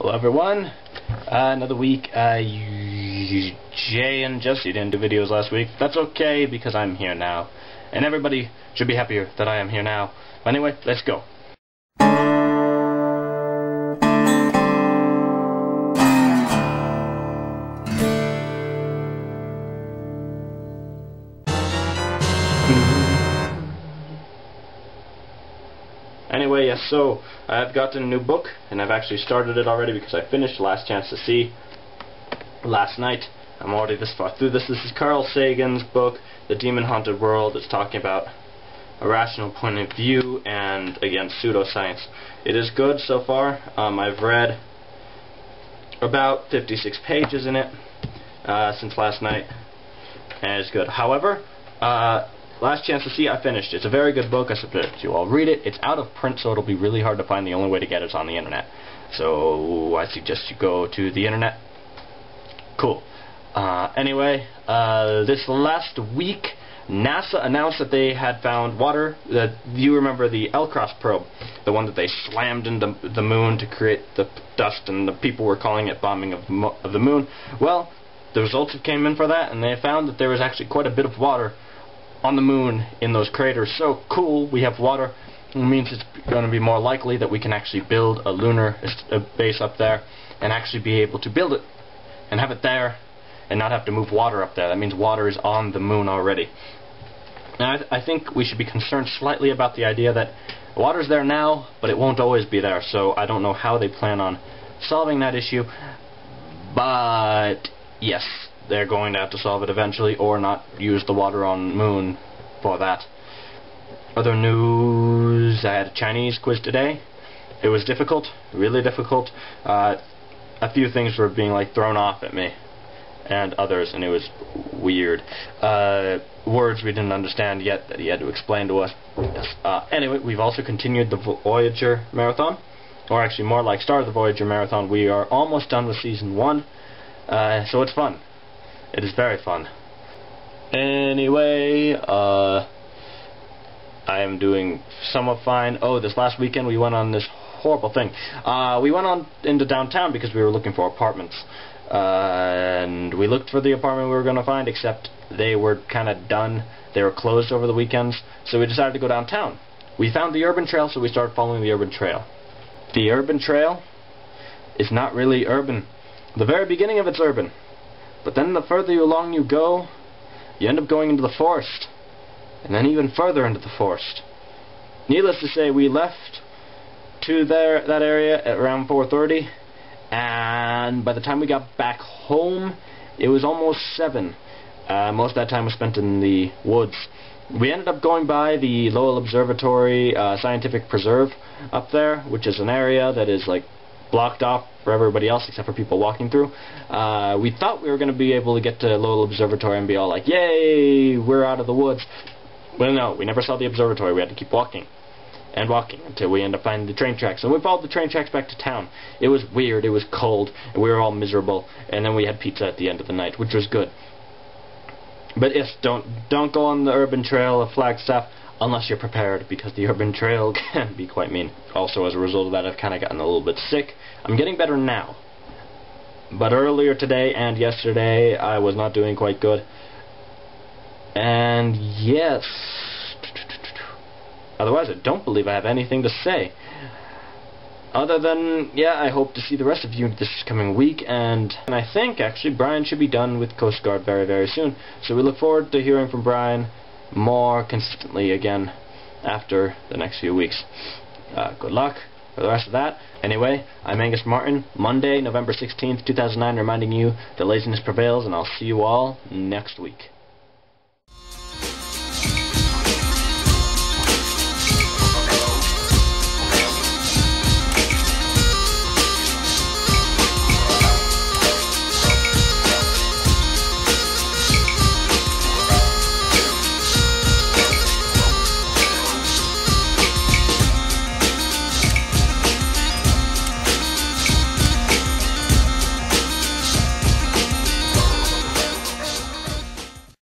Hello everyone, another week. Jay and Jesse didn't do videos last week. That's okay because I'm here now. And everybody should be happier that I am here now. But anyway, let's go. Anyway, yes, so I've gotten a new book, and I've actually started it already because I finished Last Chance to See last night. I'm already this far through this. This is Carl Sagan's book, The Demon Haunted World. It's talking about a rational point of view and, again, pseudoscience. It is good so far. I've read about 56 pages in it since last night, and it's good. However, Last Chance to See, I finished. It's a very good book. I suggest you all read it. It's out of print, so it'll be really hard to find. The only way to get it is on the internet. So I suggest you go to the internet. Cool. Anyway, this last week, NASA announced that they had found water. You remember the L-Cross probe, the one that they slammed into the moon to create the dust, and the people were calling it bombing of the moon. Well, the results came in for that, and they found that there was actually quite a bit of water on the moon in those craters. So cool, we have water. It means it's going to be more likely that we can actually build a lunar base up there and actually be able to build it and have it there and not have to move water up there. That means water is on the moon already. Now I think we should be concerned slightly about the idea that water's there now, but it won't always be there. So I don't know how they plan on solving that issue, but yes, they're going to have to solve it eventually, or not use the water on the moon for that. Other news, I had a Chinese quiz today. It was difficult, really difficult. A few things were being thrown off at me, and others, and it was weird. Words we didn't understand yet that he had to explain to us. Anyway, we've also continued the Voyager marathon, or actually more like started the Voyager marathon. We are almost done with season 1, so it's fun. It is very fun. Anyway, I am doing somewhat fine. Oh, this last weekend we went on this horrible thing. We went on into downtown because we were looking for apartments. And we looked for the apartment we were going to find, except they were kind of done. They were closed over the weekends. So we decided to go downtown. We found the urban trail, so we started following the urban trail. The urban trail is not really urban. The very beginning of it's urban. But then the further along you go, you end up going into the forest. And then even further into the forest. Needless to say, we left to that area at around 4:30. And by the time we got back home, it was almost 7. Most of that time was spent in the woods. We ended up going by the Lowell Observatory Scientific Preserve up there, which is an area that is blocked off for everybody else except for people walking through. We thought we were going to be able to get to Lowell Observatory and be all like, yay, we're out of the woods. Well, no, we never saw the observatory. We had to keep walking and walking until we ended up finding the train tracks. And we followed the train tracks back to town. It was weird, it was cold, and we were all miserable. And then we had pizza at the end of the night, which was good. But yes, don't go on the urban trail of Flagstaff unless you're prepared, because the urban trail can be quite mean. Also, as a result of that, I've kind of gotten a little bit sick. I'm getting better now. But earlier today and yesterday, I was not doing quite good. And yes, otherwise I don't believe I have anything to say. Other than, yeah, I hope to see the rest of you this coming week, and I think, actually, Brian should be done with Coast Guard very, very soon. So we look forward to hearing from Brian more consistently again after the next few weeks. Good luck for the rest of that. Anyway, I'm Angus Martin, Monday, November 16th, 2009, reminding you that laziness prevails, and I'll see you all next week.